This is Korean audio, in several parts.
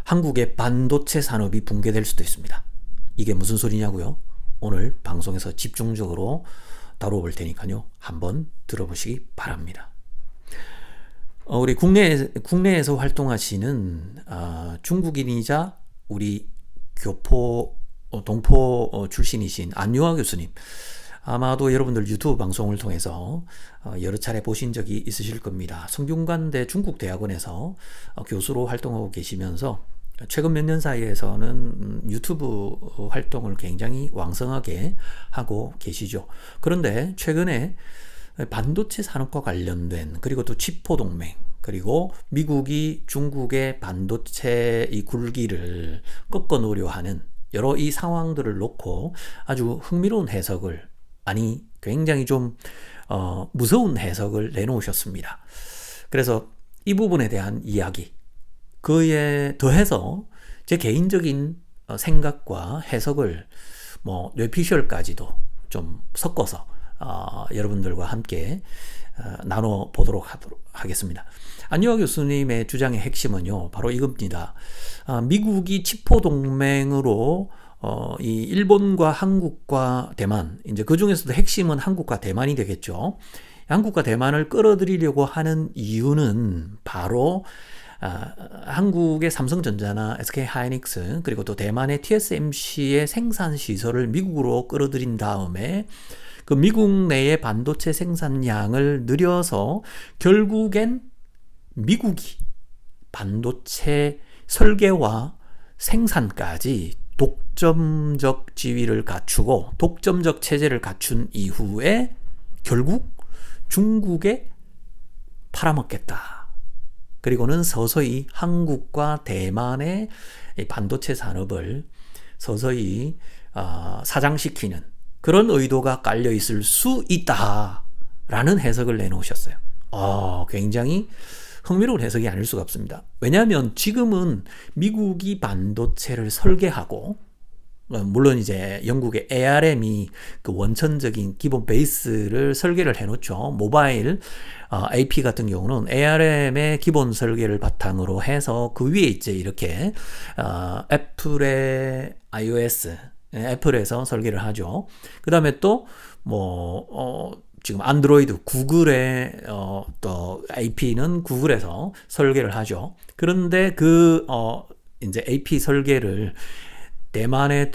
한국의 반도체 산업이 붕괴될 수도 있습니다. 이게 무슨 소리냐고요? 오늘 방송에서 집중적으로 다뤄볼 테니까요. 한번 들어보시기 바랍니다. 우리 국내에서 활동하시는 중국인이자 우리 동포 출신이신 안유아 교수님, 아마도 여러분들 유튜브 방송을 통해서 여러 차례 보신 적이 있으실 겁니다. 성균관대 중국대학원에서 교수로 활동하고 계시면서 최근 몇 년 사이에서는 유튜브 활동을 굉장히 왕성하게 하고 계시죠. 그런데 최근에 반도체 산업과 관련된, 그리고 또 치포 동맹, 그리고 미국이 중국의 반도체 이 굴기를 꺾어 놓으려 하는 여러 이 상황들을 놓고 아주 흥미로운 해석을, 아니 굉장히 좀 무서운 해석을 내놓으셨습니다. 그래서 이 부분에 대한 이야기, 그에 더해서 제 개인적인 생각과 해석을 뇌피셜까지도 좀 섞어서 여러분들과 함께 나눠보도록 하겠습니다. 안유아 교수님의 주장의 핵심은요, 바로 이겁니다. 미국이 치포 동맹으로 이 일본과 한국과 대만, 이제 그 중에서도 핵심은 한국과 대만이 되겠죠. 한국과 대만을 끌어들이려고 하는 이유는 바로 한국의 삼성전자나 SK하이닉스, 그리고 또 대만의 TSMC의 생산 시설을 미국으로 끌어들인 다음에 그 미국 내의 반도체 생산량을 늘려서 결국엔 미국이 반도체 설계와 생산까지 독점적 지위를 갖추고 독점적 체제를 갖춘 이후에 결국 중국에 팔아먹겠다. 그리고는 서서히 한국과 대만의 반도체 산업을 서서히 사장시키는 그런 의도가 깔려 있을 수 있다라는 해석을 내놓으셨어요. 굉장히 흥미로운 해석이 아닐 수가 없습니다. 왜냐하면 지금은 미국이 반도체를 설계하고, 물론 이제 영국의 ARM이 그 원천적인 기본 베이스를 설계를 해놓죠. 모바일 AP 같은 경우는 ARM의 기본 설계를 바탕으로 해서 그 위에 이제 이렇게 애플의 iOS, 애플에서 설계를 하죠. 그 다음에 또 지금 안드로이드, 구글의 또 AP는 구글에서 설계를 하죠. 그런데 이제 AP 설계를 대만의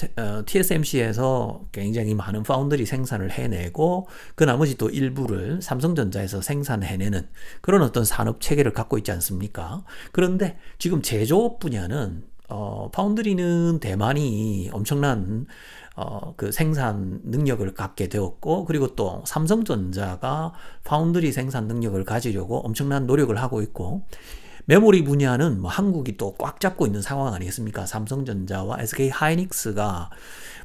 TSMC에서 굉장히 많은 파운드리 생산을 해내고 그 나머지 또 일부를 삼성전자에서 생산해내는 그런 어떤 산업 체계를 갖고 있지 않습니까? 그런데 지금 제조업 분야는 파운드리는 대만이 엄청난 그 생산 능력을 갖게 되었고, 그리고 또 삼성전자가 파운드리 생산 능력을 가지려고 엄청난 노력을 하고 있고, 메모리 분야는 한국이 또 꽉 잡고 있는 상황 아니겠습니까? 삼성전자와 SK하이닉스가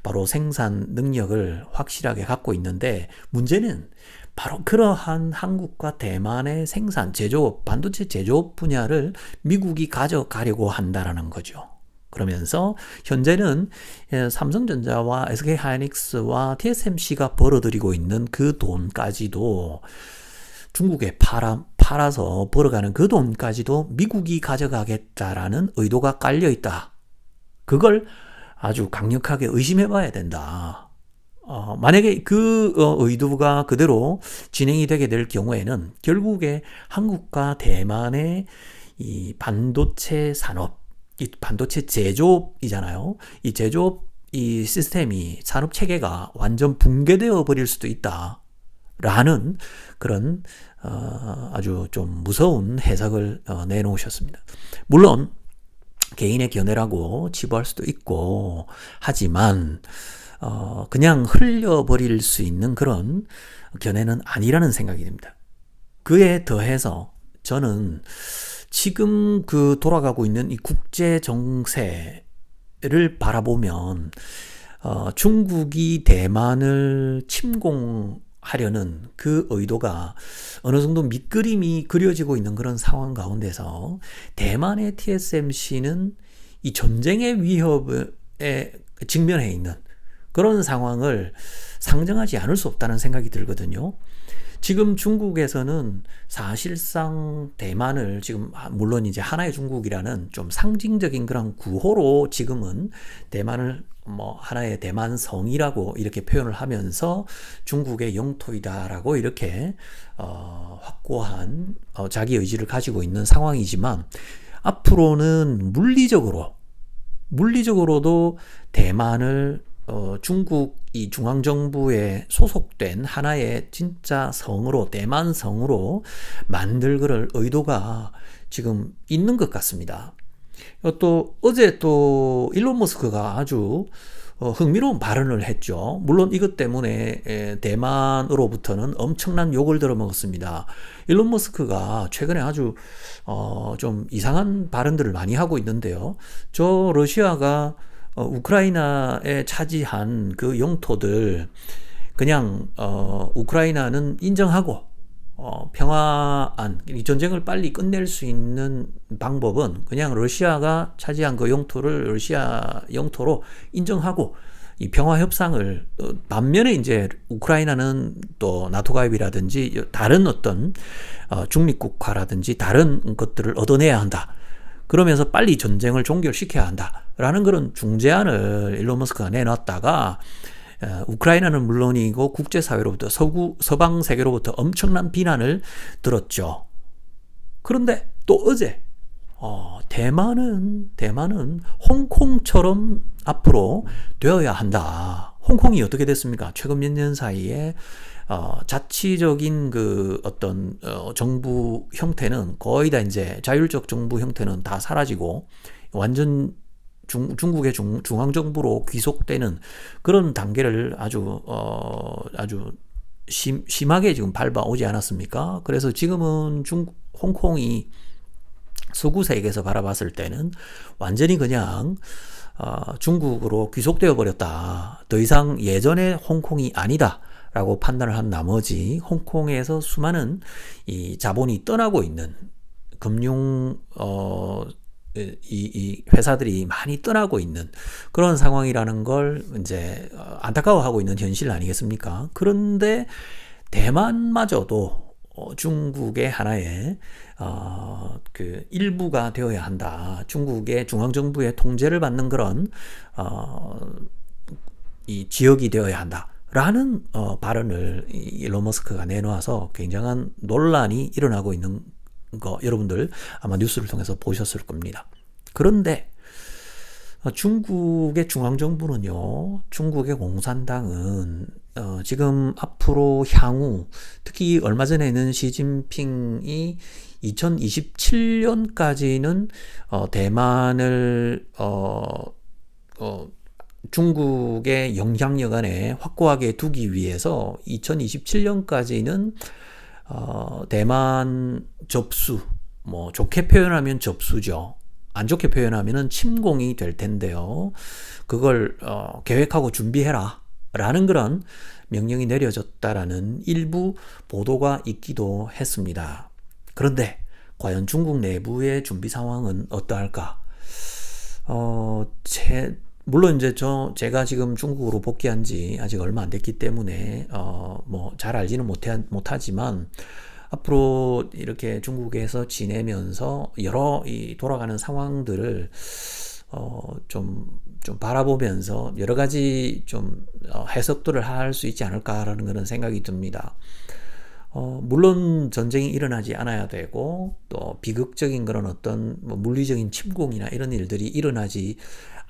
바로 생산 능력을 확실하게 갖고 있는데, 문제는 바로 그러한 한국과 대만의 생산, 제조업, 반도체 제조업 분야를 미국이 가져가려고 한다라는 거죠. 그러면서 현재는 삼성전자와 SK하이닉스와 TSMC가 벌어들이고 있는 그 돈까지도 중국에 팔아서 벌어가는 그 돈까지도 미국이 가져가겠다라는 의도가 깔려있다. 그걸 아주 강력하게 의심해 봐야 된다. 만약에 그 의도가 그대로 진행이 되게 될 경우에는 결국에 한국과 대만의 이 반도체 산업, 이 반도체 제조업이잖아요. 이 제조업 이 시스템이, 산업 체계가 완전 붕괴되어 버릴 수도 있다. 라는 그런 아주 좀 무서운 해석을 내놓으셨습니다. 물론 개인의 견해라고 치부할 수도 있고 하지만 그냥 흘려버릴 수 있는 그런 견해는 아니라는 생각이 듭니다. 그에 더해서 저는 지금 그 돌아가고 있는 이 국제 정세를 바라보면 중국이 대만을 침공하려는 그 의도가 어느 정도 밑그림이 그려지고 있는 그런 상황 가운데서 대만의 TSMC는 이 전쟁의 위협에 직면해 있는 그런 상황을 상정하지 않을 수 없다는 생각이 들거든요. 지금 중국에서는 사실상 대만을 지금 물론 이제 하나의 중국이라는 좀 상징적인 그런 구호로 지금은 대만을 뭐 하나의 대만성이라고 이렇게 표현을 하면서 중국의 영토이다라고 이렇게 확고한 자기 의지를 가지고 있는 상황이지만 앞으로는 물리적으로도 대만을 중국 이 중앙정부에 소속된 하나의 진짜 성으로 대만성으로 만들 그럴 의도가 지금 있는 것 같습니다. 또 어제 또 일론 머스크가 아주 흥미로운 발언을 했죠. 물론 이것 때문에 대만으로부터는 엄청난 욕을 들어먹었습니다. 일론 머스크가 최근에 아주 좀 이상한 발언들을 많이 하고 있는데요. 저 러시아가 우크라이나에 차지한 그 영토들 그냥 우크라이나는 인정하고 평화안, 이 전쟁을 빨리 끝낼 수 있는 방법은 그냥 러시아가 차지한 그 영토를 러시아 영토로 인정하고 이 평화 협상을 반면에 이제 우크라이나는 또 나토 가입이라든지 다른 어떤 중립국화라든지 다른 것들을 얻어내야 한다. 그러면서 빨리 전쟁을 종결시켜야 한다라는 그런 중재안을 일론 머스크가 내놨다가 우크라이나는 물론이고 국제사회로부터 서방 세계로부터 엄청난 비난을 들었죠. 그런데 또 어제 대만은 홍콩처럼 앞으로 되어야 한다. 홍콩이 어떻게 됐습니까? 최근 몇 년 사이에 자치적인 그 어떤 정부 형태는 거의 다 이제 자율적 정부 형태는 다 사라지고 완전 중국의 중앙정부로 귀속되는 그런 단계를 아주 심하게 지금 밟아오지 않았습니까? 그래서 지금은 홍콩이 서구 세계에서 바라봤을 때는 완전히 그냥 중국으로 귀속되어 버렸다. 더 이상 예전의 홍콩이 아니다. 라고 판단을 한 나머지 홍콩에서 수많은 이 자본이 떠나고 있는 금융 이 회사들이 많이 떠나고 있는 그런 상황이라는 걸 이제 안타까워하고 있는 현실 아니겠습니까? 그런데 대만마저도 중국의 하나의 그 일부가 되어야 한다. 중국의 중앙정부의 통제를 받는 그런 이 지역이 되어야 한다. 라는 발언을 일론 머스크가 내놓아서 굉장한 논란이 일어나고 있는 거 여러분들 아마 뉴스를 통해서 보셨을 겁니다. 그런데 중국의 중앙정부는요, 중국의 공산당은 지금 앞으로 향후 특히 얼마 전에는 시진핑이 2027년까지는 대만을 중국의 영향력 안에 확고하게 두기 위해서 2027년까지는 대만 접수, 뭐 좋게 표현하면 접수죠. 안 좋게 표현하면은 침공이 될 텐데요. 그걸 계획하고 준비해라 라는 그런 명령이 내려졌다라는 일부 보도가 있기도 했습니다. 그런데 과연 중국 내부의 준비 상황은 어떠할까? 물론 이제 제가 지금 중국으로 복귀한 지 아직 얼마 안 됐기 때문에 뭐 잘 알지는 못하지만 앞으로 이렇게 중국에서 지내면서 여러 이 돌아가는 상황들을 좀 바라보면서 여러 가지 좀 해석들을 할 수 있지 않을까라는 그런 생각이 듭니다. 물론 전쟁이 일어나지 않아야 되고 또 비극적인 그런 어떤 뭐 물리적인 침공이나 이런 일들이 일어나지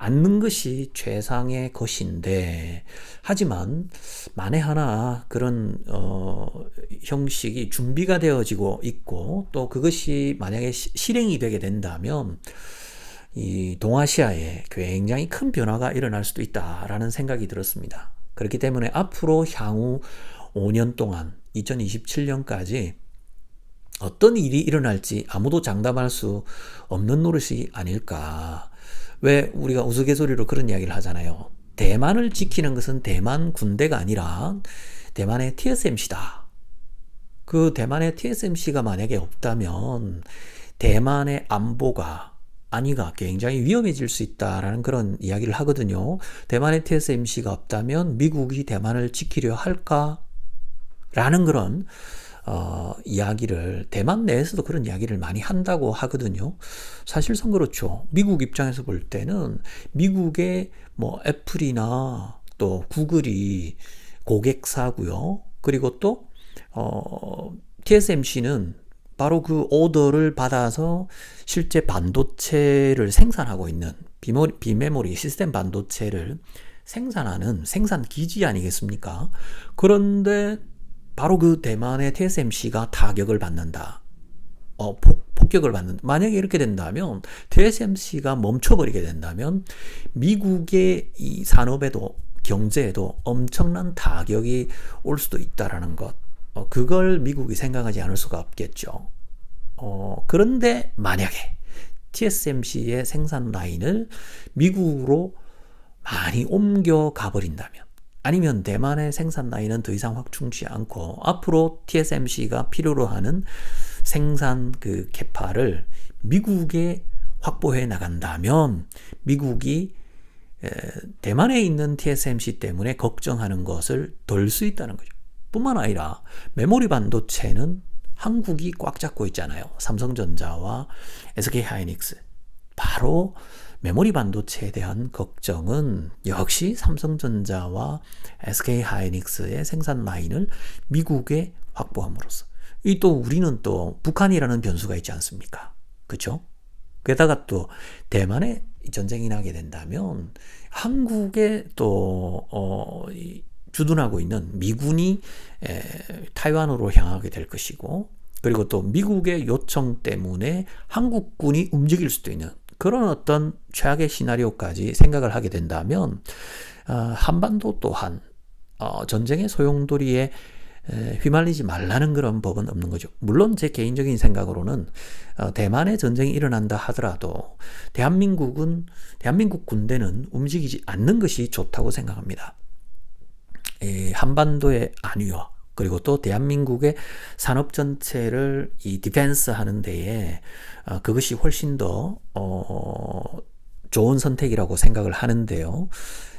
않는 것이 최상의 것인데, 하지만 만에 하나 그런 형식이 준비가 되어지고 있고 또 그것이 만약에 실행이 되게 된다면 이 동아시아에 굉장히 큰 변화가 일어날 수도 있다라는 생각이 들었습니다. 그렇기 때문에 앞으로 향후 5년 동안 2027년까지 어떤 일이 일어날지 아무도 장담할 수 없는 노릇이 아닐까. 왜 우리가 우스갯소리로 그런 이야기를 하잖아요. 대만을 지키는 것은 대만 군대가 아니라 대만의 TSMC다. 그 대만의 TSMC가 만약에 없다면 대만의 안보가 굉장히 위험해질 수 있다라는 그런 이야기를 하거든요. 대만의 TSMC가 없다면 미국이 대만을 지키려 할까? 라는 그런 이야기를 대만 내에서도 그런 이야기를 많이 한다고 하거든요. 사실상 그렇죠. 미국 입장에서 볼 때는 미국의 뭐 애플이나 또 구글이 고객사고요. 그리고 또 TSMC는 바로 그 오더를 받아서 실제 반도체를 생산하고 있는 비메모리 시스템 반도체를 생산하는 생산 기지 아니겠습니까? 그런데 바로 그 대만의 TSMC가 타격을 받는다. 폭격을 받는다. 만약에 이렇게 된다면 TSMC가 멈춰버리게 된다면 미국의 이 산업에도 경제에도 엄청난 타격이 올 수도 있다라는 것. 그걸 미국이 생각하지 않을 수가 없겠죠. 그런데 만약에 TSMC의 생산 라인을 미국으로 많이 옮겨가 버린다면, 아니면 대만의 생산 라인은 더 이상 확충치 않고 앞으로 TSMC가 필요로 하는 생산 그 캐파를 미국에 확보해 나간다면 미국이 대만에 있는 TSMC 때문에 걱정하는 것을 덜 수 있다는 거죠. 뿐만 아니라 메모리 반도체는 한국이 꽉 잡고 있잖아요. 삼성전자와 SK하이닉스. 바로 메모리 반도체에 대한 걱정은 역시 삼성전자와 SK하이닉스의 생산 라인을 미국에 확보함으로써. 이 또 우리는 또 북한이라는 변수가 있지 않습니까? 그렇죠? 게다가 또 대만에 전쟁이 나게 된다면 한국에 또 주둔하고 있는 미군이 타이완으로 향하게 될 것이고, 그리고 또 미국의 요청 때문에 한국군이 움직일 수도 있는 그런 어떤 최악의 시나리오까지 생각을 하게 된다면 한반도 또한 전쟁의 소용돌이에 휘말리지 말라는 그런 법은 없는 거죠. 물론 제 개인적인 생각으로는 대만에 전쟁이 일어난다 하더라도 대한민국 군대는 움직이지 않는 것이 좋다고 생각합니다. 한반도의 안위와 그리고 또 대한민국의 산업 전체를 이 디펜스 하는 데에 그것이 훨씬 더 좋은 선택이라고 생각을 하는데요.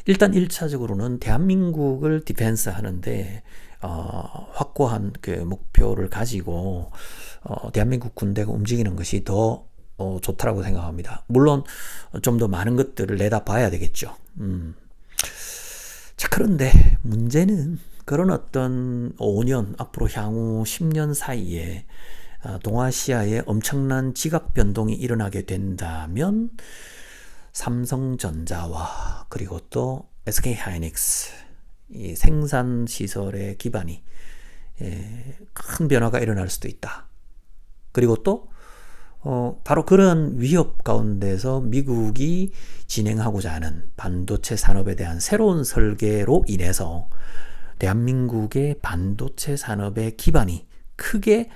일단 1차적으로는 대한민국을 디펜스 하는데 확고한 그 목표를 가지고 대한민국 군대가 움직이는 것이 더 좋다라고 생각합니다. 물론 좀 더 많은 것들을 내다봐야 되겠죠. 자, 그런데 문제는 그런 어떤 5년, 앞으로 향후 10년 사이에 동아시아에 엄청난 지각 변동이 일어나게 된다면 삼성전자와 그리고 또 SK하이닉스 이 생산 시설의 기반이 큰 변화가 일어날 수도 있다. 그리고 또 바로 그런 위협 가운데서 미국이 진행하고자 하는 반도체 산업에 대한 새로운 설계로 인해서 대한민국의 반도체 산업의 기반이 크게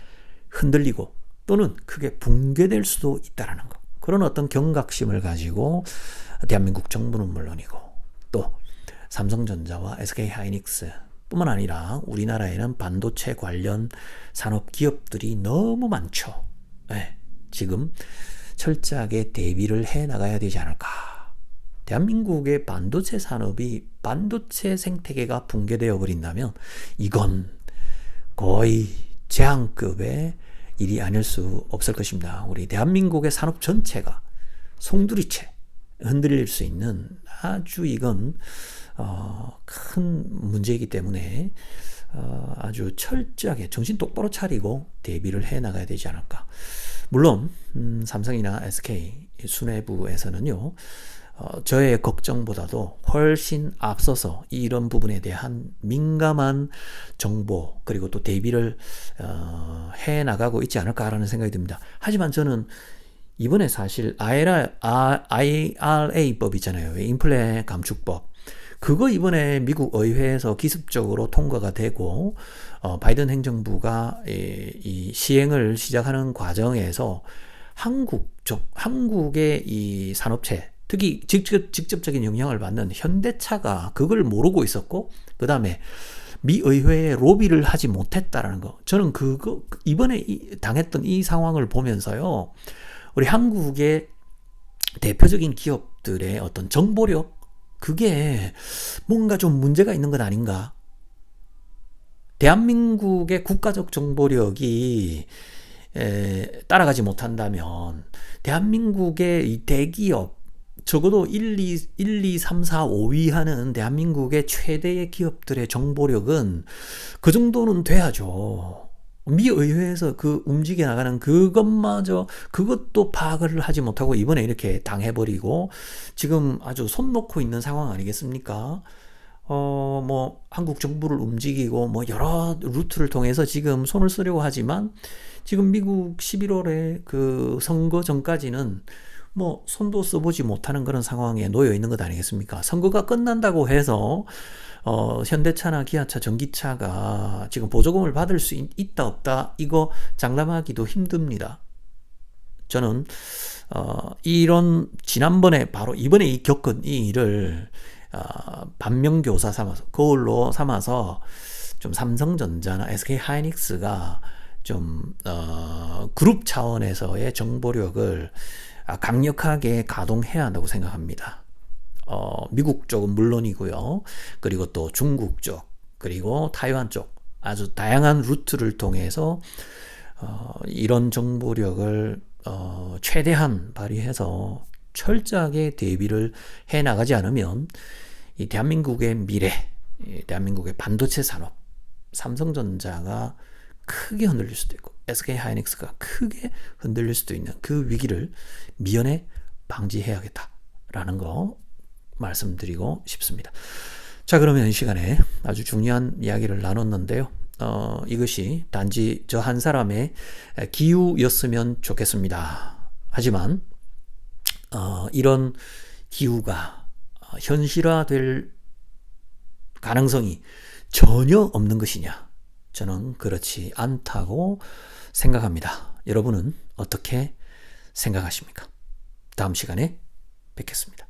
흔들리고 또는 크게 붕괴될 수도 있다는 것. 그런 어떤 경각심을 가지고 대한민국 정부는 물론이고 또 삼성전자와 SK하이닉스 뿐만 아니라 우리나라에는 반도체 관련 산업 기업들이 너무 많죠. 네, 지금 철저하게 대비를 해 나가야 되지 않을까. 대한민국의 반도체 산업이 반도체 생태계가 붕괴되어 버린다면 이건 거의 재앙급의 일이 아닐 수 없을 것입니다. 우리 대한민국의 산업 전체가 송두리째 흔들릴 수 있는 아주 이건 큰 문제이기 때문에 아주 철저하게 정신 똑바로 차리고 대비를 해 나가야 되지 않을까. 물론 삼성이나 SK 수뇌부에서는요 저의 걱정보다도 훨씬 앞서서 이런 부분에 대한 민감한 정보 그리고 또 대비를 해 나가고 있지 않을까라는 생각이 듭니다. 하지만 저는 이번에 사실 IRA법 있잖아요. 인플레 감축법. 그거 이번에 미국 의회에서 기습적으로 통과가 되고 바이든 행정부가 이 시행을 시작하는 과정에서 한국의 이 산업체 특히 직접적인 영향을 받는 현대차가 그걸 모르고 있었고 그 다음에 미 의회에 로비를 하지 못했다라는 거. 저는 그거 이번에 당했던 이 상황을 보면서요. 우리 한국의 대표적인 기업들의 어떤 정보력 그게 뭔가 좀 문제가 있는 것 아닌가. 대한민국의 국가적 정보력이 따라가지 못한다면 대한민국의 이 대기업 적어도 1, 2, 3, 4, 5위 하는 대한민국의 최대의 기업들의 정보력은 그 정도는 돼야죠. 미 의회에서 그 움직여 나가는 그것도 파악을 하지 못하고 이번에 이렇게 당해버리고 지금 아주 손 놓고 있는 상황 아니겠습니까? 뭐 한국 정부를 움직이고 뭐 여러 루트를 통해서 지금 손을 쓰려고 하지만 지금 미국 11월에 그 선거 전까지는 뭐 손도 써보지 못하는 그런 상황에 놓여 있는 것 아니겠습니까? 선거가 끝난다고 해서 현대차나 기아차, 전기차가 지금 보조금을 받을 수 있다 없다 이거 장담하기도 힘듭니다. 저는 이런 지난번에 바로 이번에 겪은 이 일을 반면교사 삼아서 거울로 삼아서 좀 삼성전자나 SK하이닉스가 좀 그룹 차원에서의 정보력을 강력하게 가동해야 한다고 생각합니다. 미국 쪽은 물론이고요. 그리고 또 중국 쪽, 그리고 타이완 쪽 아주 다양한 루트를 통해서 이런 정보력을 최대한 발휘해서 철저하게 대비를 해 나가지 않으면 이 대한민국의 미래, 대한민국의 반도체 산업, 삼성전자가 크게 흔들릴 수도 있고 SK하이닉스가 크게 흔들릴 수도 있는 그 위기를 미연에 방지해야겠다라는 거 말씀드리고 싶습니다. 자, 그러면 이 시간에 아주 중요한 이야기를 나눴는데요. 이것이 단지 저 한 사람의 기우였으면 좋겠습니다. 하지만 이런 기우가 현실화될 가능성이 전혀 없는 것이냐? 저는 그렇지 않다고 생각합니다. 여러분은 어떻게 생각하십니까? 다음 시간에 뵙겠습니다.